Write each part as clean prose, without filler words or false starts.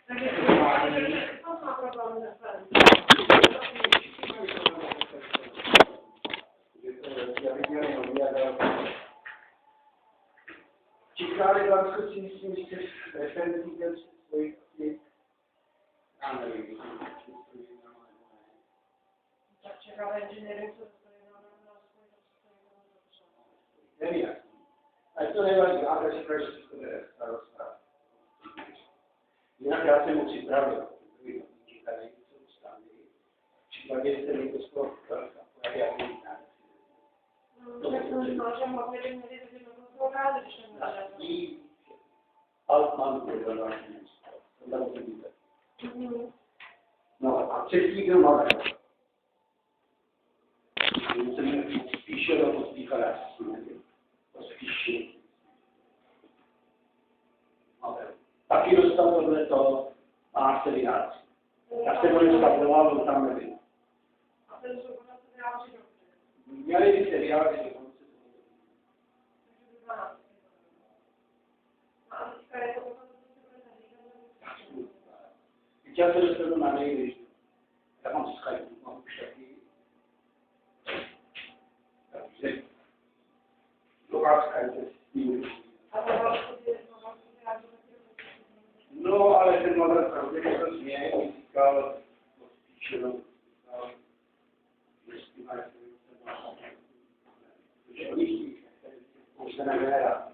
Takže to má problém neferem. Čekáme Vládko si myslím, že chceš referencí dělat svojich aktivit. Já nevím. Tak čekáme inženýry, co dostane na Nevím. A to nevadí, ale říkáš, že to je starosta. Jinak já jsem ho připravil. Tady jsou stavy. V případě, že se někdo skoro jak já nevím. Tak jsem říkala, že mohli by měli vidět na tom ukázat, když neměli. Altman to je další. No a třetí byl Marek. Jsem spíše do pospíchaná. Spíše. Taky dostal tohleto a se vyjádří. Já jsem ho dneska volal, on tam nevím. A ten jsou potom se vyjádří dobře. Měli by se vyjádřit do konce. A teďka je to potom, co se bude zaříkat. Teď já se dostanu na nejvíc. Já mám Skype, mám už taky. Takže dokážka je s tím. No, ale ten model pravdě to změň, říkal, spíše jestli má protože oni chtějí, už se nevěrá.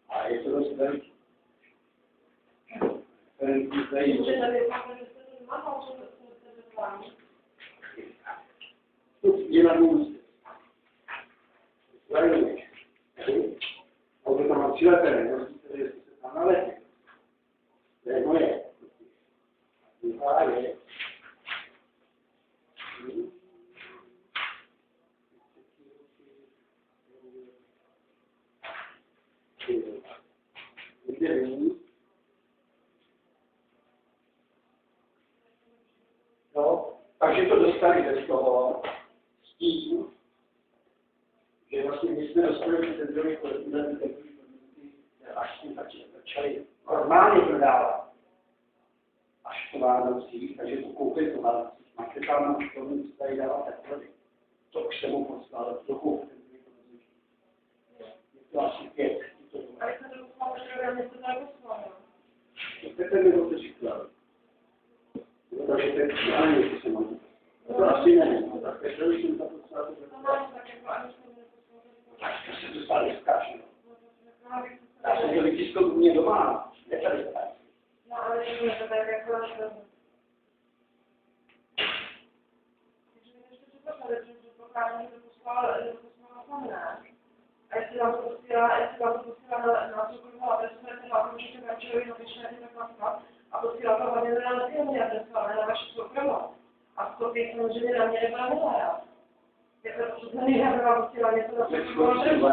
A je to dost veliký. Může tady že jste to nemá, že jste to plání. Dělám ústy. Zajímavé. Ale to mám přilepené, jestli se tam naletí. To je moje. A je. Kde není? No, takže to dostali bez toho s tím, že vlastně my jsme dostali ten druhý koordinát, až jsme začali normálně prodávat. Až to Vánocích, takže to koupili to Vánocích. Máte tam už tomu, co tady dává teplody. To už jsem mu poslal, to koupil ten druhý koordinát. Je to asi 5. A jak se to poslal, že mě to tady poslal, jo? To je ten nebo to říkal. Takže to je přijání, co se má. To asi nevím, tak to jsem to poslal. Tak jako ani jsem neposlal. To se to stále skáže. Já jsem to vytiskl u mě doma, je tady tady. No, ale to je to tak jako... Takže mi ještě předpokládá, že předpokládá, že to poslal na a jestli vám to posílá na soukromou adresu, tak se vám můžete Garčerovi napíšete takhle a posílá to hlavně na firmní adresu, ale na vaši soukromou. A v kopii samozřejmě na mě nebyla nedára. Jako to znamená, že vám posílá něco na soukromou adresu.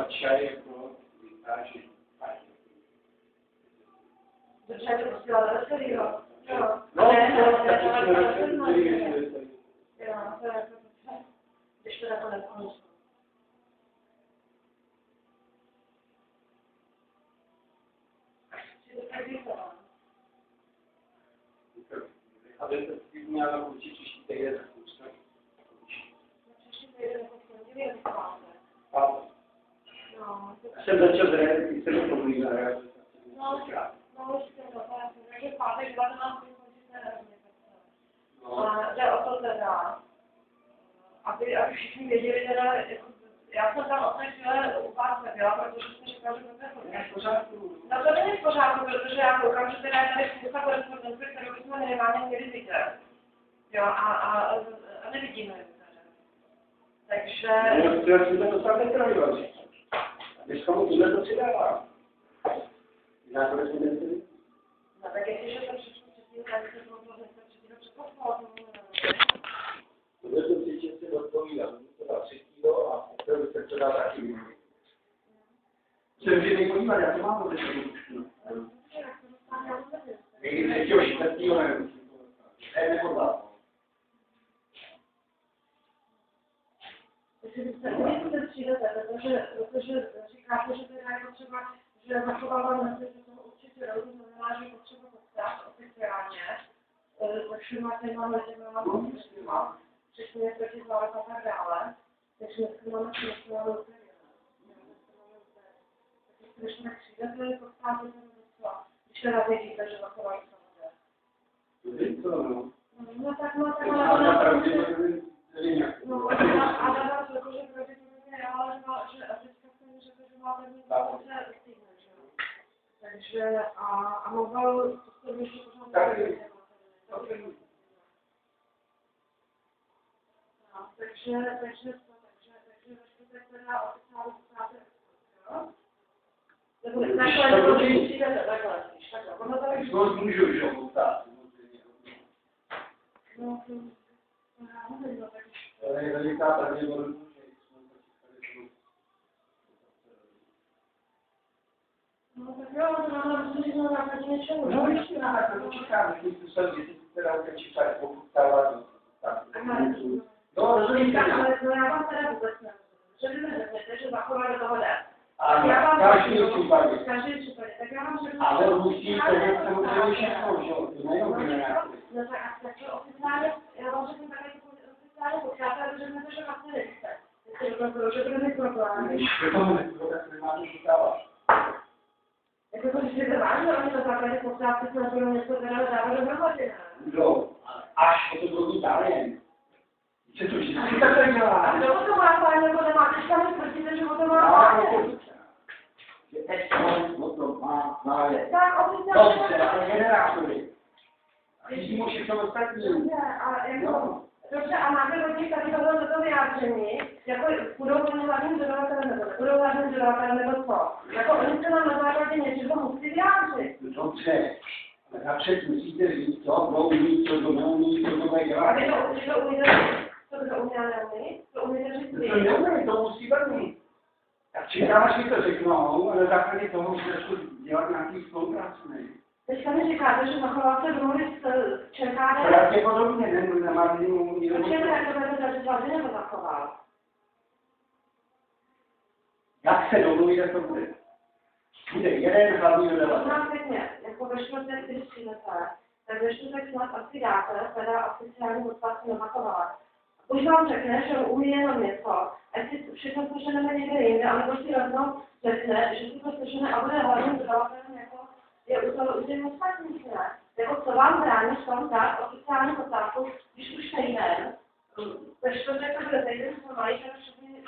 Protože to posílá na celý rok. Jo. No, to je když to nakonec končí. aby se měla určitě příští týden zkusit. Příští týden jako v pondělí je jsem začal zrejt, když jsem to mluvil na realizaci. No, určitě to, takže v pátek 19. končíte a jde o to teda, aby všichni věděli teda, jako, já jsem tam od té chvíle u vás nebyla, protože jste říkala, že to je v pořádku. No to není v pořádku, protože já koukám, že teda je tady spousta korespondence, kterou bychom minimálně měli vidět. Jo, a nevidíme ji tady. Takže... No, já jsem to dostal nepravil. Dneska mu tohle to přidává. Já korespondenci? No tak jestliže to přišlo předtím, tak se to bylo předtím předpoklad. Tohle to příště si odpovídám. To dá 3 kilo a opravdu se to dá taky vyměnit. Jsem si nejpodívat, já to mám po řečení. Někdy 3. 4. nevím. Ne, nepodlá. Jestli byste přijdete, protože říkáte, že teda jako třeba, že zachováváme se toho určitě rodu, znamená, že potřeba popsat oficiálně se všema těma letěma postupima, přesně proti válka a tak dále. Takže dneska máme smysl když nepřijde, to stále docela, když teda vědíte, že zachovají samozřejmě. No tak a dává řekl, že pravděpodobně já, že Afrika jsem řekl, že má první konce týdne, že jo. Takže a mobil, to se ještě pořád nevím. Takže ve čtvrtek teda oficiálně posáte, jo? Takhle, když přijdete, takhle. To můžu, že ho ptát. No, já nevím, no tak... To je veliká pravděpodobnost, No tak jo, to nám musí na základě něčeho. no, ještě na to čekám, když tu jsem věci, která už čeká, pokud stávat. No, rozumíte. No já vám teda vůbec nevím. Že vy mi řeknete, že zachovat do toho jde. A každý případě. Každý případě. Tak já vám řeknu... Ale musíte věc samozřejmě všechno, že jo? To nejenom generátory. No tak to oficiálně, já vám řeknu takhle oficiálně počátek, že řeknete, že vlastně nevíte. Že to není problém. Když k tomu nebudu, tak nemáte šukávat. Jako to myslíte vážně, oni na základě počátky se nebudou něco teda dávat dohromady, ne? No, až o to druhý zájem. Co to vždycky takhle dělá? A kdo to má fajn, nebo nemá? Teďka mi tvrdíte, že o to má fajn. Že Exxon o to má zájem. Tak oficiálně... Dobře, ale generátory. A když mu všechno ostatní. Dobře, a máte od nich tady tohle toto vyjádření, jako budou oni hlavním dodavatelem nebo nebudou hlavním dodavatelem nebo co? Jako oni se nám na základě něčeho musí vyjádřit. Dobře, ale napřed musíte říct, co kdo umí, co kdo neumí, co kdo bude dělat. A vy to umíte, co kdo umí a neumí? To umíte říct vy? To neumí, to musí být. Tak čekám, až mi to řeknou, a na základě toho můžu dělat nějaký spolupráce. Teďka mi říkáte, že zachoval se domluvit s ČKD. Pravděpodobně nemá minimum. Počkejte, jak to budete zařizovat, že nebo zachoval? Jak se domluví, tak to bude. Bude jeden hlavní dodavatel. Znám pěkně, jako ve čtvrtek, když přijdete, tak ve čtvrtek snad asi dáte, teda oficiální odplatku nezachovala. Už vám řekne, že umí jenom něco, ať si všechno slyšeneme někde jinde, ale prostě rovnou řekne, že si to slyšené a bude hlavním dodavatelem jako je u těch ostatních, ne? Jako co vám brání v tom dát oficiální otázku, když už nejde, ve čtvrtek to bude týden, co mají, že všechny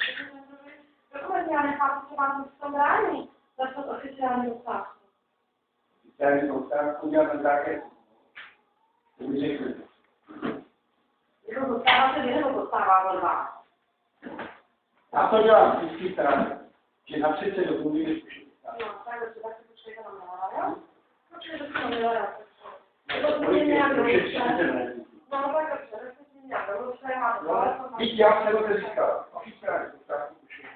dokumenty, já nechápu, co vám v tom brání, zastat oficiální otázku. Oficiální otázku udělat na základě. To mi řekne. Jako dostáváte vy, nebo dostává od vás? A to dělám vždycky tak, že napřed se domluvíme s No, tak dobře, tak si počkejte na mě, jo? Počkejte si na mě, jo? No, tak dobře, tak si s ním nějak domluvte, máte telefon. Víš, já jsem to říkal. Oficiální otázku už je.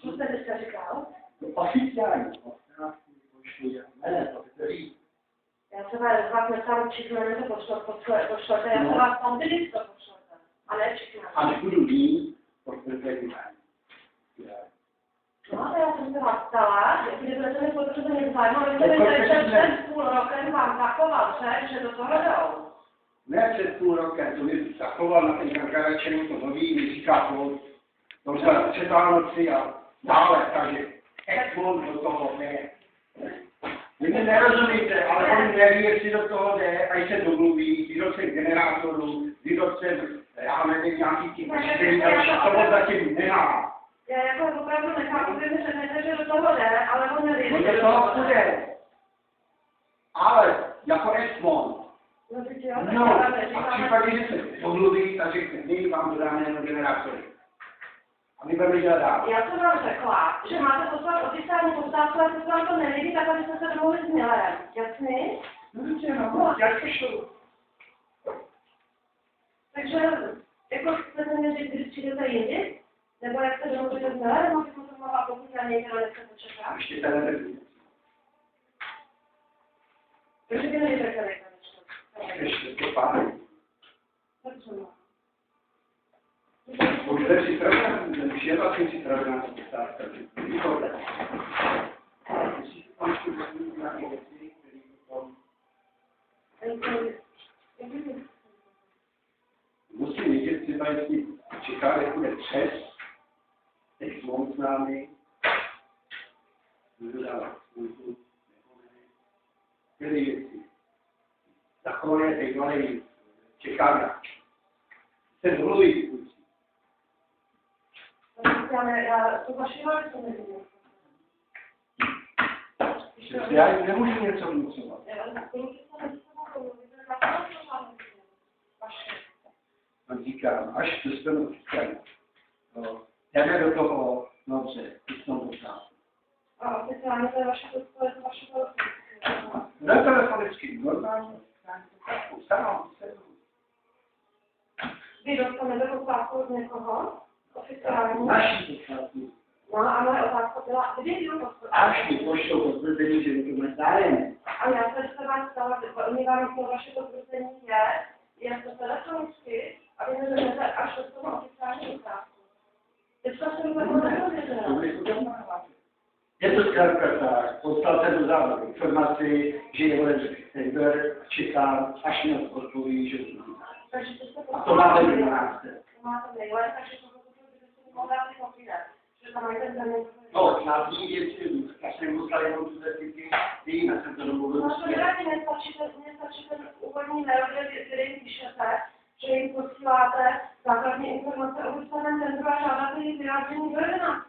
Co jste dneska říkal? Oficiální otázku už je. Ne, to který. Já se vás nechám číslo, to pošlete, já se vás tam vždycky to pošlete, a ne všechno. A nebudu mít, protože je No, a já jsem se vás ptala, když budete mi potřebovat zájmu, ale jste mi před půl rokem vám zachoval, že do toho jdou. Ne před půl rokem, to mi zachoval na ten Karkaračenu, to nový, mi říká to jsme před Vánoci a dále, takže Exxon do toho jde. Vy mi nerozumíte, ale on neví, jestli do toho jde, až se domluví, výrobce generátorů, výrobce, já nevím, nějaký typ řešení, ale to zatím nemá. Já jako opravdu nechápu, že mi řeknete, že do toho jde, ale on neví. No do toho půjde. Ale jako Exxon. No, a v případě, že se domluví, tak řekne, my vám dodáme jenom generátory. A my budeme dělat dál. Já jsem vám řekla, že máte poslat oficiální postávku, a se vám to nelíbí, tak abyste se domluvili s Millerem. Jasný? No, jak to šlo? Takže, jako chcete mě říct, když přijdete jindy? Nebo jak se domluvíte s Millerem, abychom to mohla, pokud na něj teda nechce počekat? Ještě tady nevím. Takže by nevyřekali. Ještě to páne. Tak co? Už jste připravená, už je vlastně připravená ta postávka. přes, teď zvon s námi, vydávat službu, tyhle věci. Takové teď čekáme. Se domluví kluci. Já to vaši roli to nevidím. Já nemůžu něco vnucovat. On říká, až dostanu chytají. Jdeme do toho, dobře, pustnou otázku. A oficiálně to je vaše roli. Ne telefonicky, normálně. Starám se. Vy dostanete otázku od někoho? Oficiálně? Naši otázku. No a moje otázka byla, kdy jdu potvrdit? Až mi pošlou potvrzení, že mi to má zájem. A já se vás ptala, oni vám to vaše potvrzení je to telefonicky, a vy mi řeknete, až dostanu oficiální otázku. Teďka jsem to nevěděla. Je to zkrátka tak, poslal jsem do závodu informaci, že je otevřený tender a čekám, až mi odpoví, že to znamená. A to máte v 12. To máte nejlépe, takže to byste mohli dát si popírat. Že tam mají ten termín. No, na ní věci, já jsem musel jenom tu zeptý, já jsem to domluvil. No to nevadí, nestačí ten úvodní mail, který píšete, že jim posíláte základní informace o vystaveném tendru a žádáte jejich vyjádření do 11.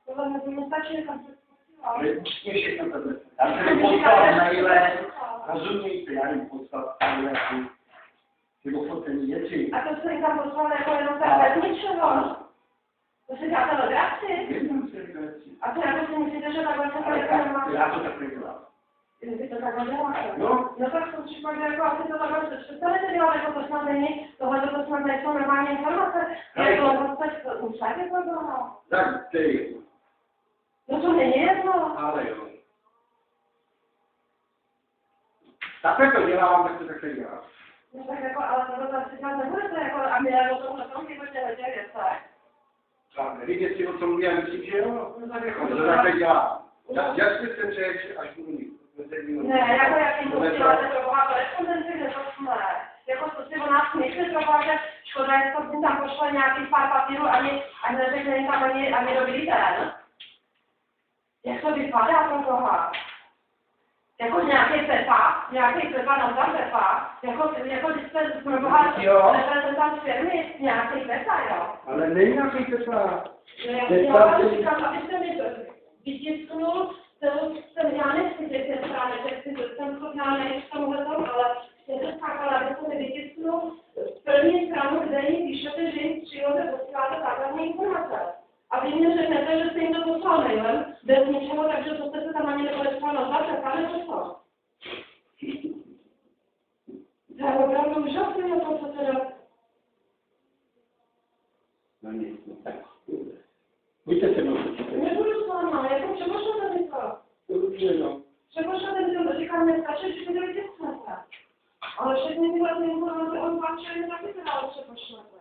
Tohle nestačí, tam se posílá. Ale ústně všechno to bude. Já jsem jim poslal mailem, rozumíte, já jim poslal mailem, ty ofotení věci. A to se jim tam poslal jako jenom tak bez ničeho. To si děláte legraci? Jednou se věci. A to jako si myslíte, že takhle se to jako nemá? Já to takhle dělám. Vy to takhle děláte? No. No tak v tom případě jako asi to takhle přestanete dělat, jako to snad není, tohle to snad nejsou normální informace. Je to vlastně úřad jako bylo. Tak, to je jedno. No to není jedno. Ale jo. Takhle to dělám, tak to takhle dělám. No tak jako, ale to asi dělat nebudete, jako, a my jako to na tom jako těch věcech. Tak, nevíte si, o tom já myslím, že jo? No tak jako To takhle dělám. Jak jste se řekl, až budu mít? ne, jako jak jim posíláte trochu korespondenci, že to jsme. Jako to si o nás myslí trochu, že škoda je, že tam pošle nějakých pár papírů, ani neřekne jim tam ani dobrý den. Jak to vypadá to toho? Jako nějaký Pepa, no tam Pepa, jako když jste probohat reprezentant firmy, nějaký Pepa, jo? Ale není nějaký Pepa. Já říkám, abyste mi vytisknul já nechci těch stránek, jsem schopná nejít k tomuhle tomu, ale chtěte skákala, abyste mi vytisknul první stranu, kde jim píšete, že jim příloze posíláte základní informace. A vy mě řeknete, že jste jim to poslal mailem, bez ničeho, takže to jste se tam ani nepodepsal na dva, tak neposlal. To je opravdu úžasné, to co teda. No nic, no tak. Buďte se mnou. Nebudu s váma, jako přepošlete mi to. Dobře, no. Přepošlete mi to, říkám, nestačí, že mi to vytisknete. Ale všechny tyhle informace od vás, že mi taky teda přepošlete.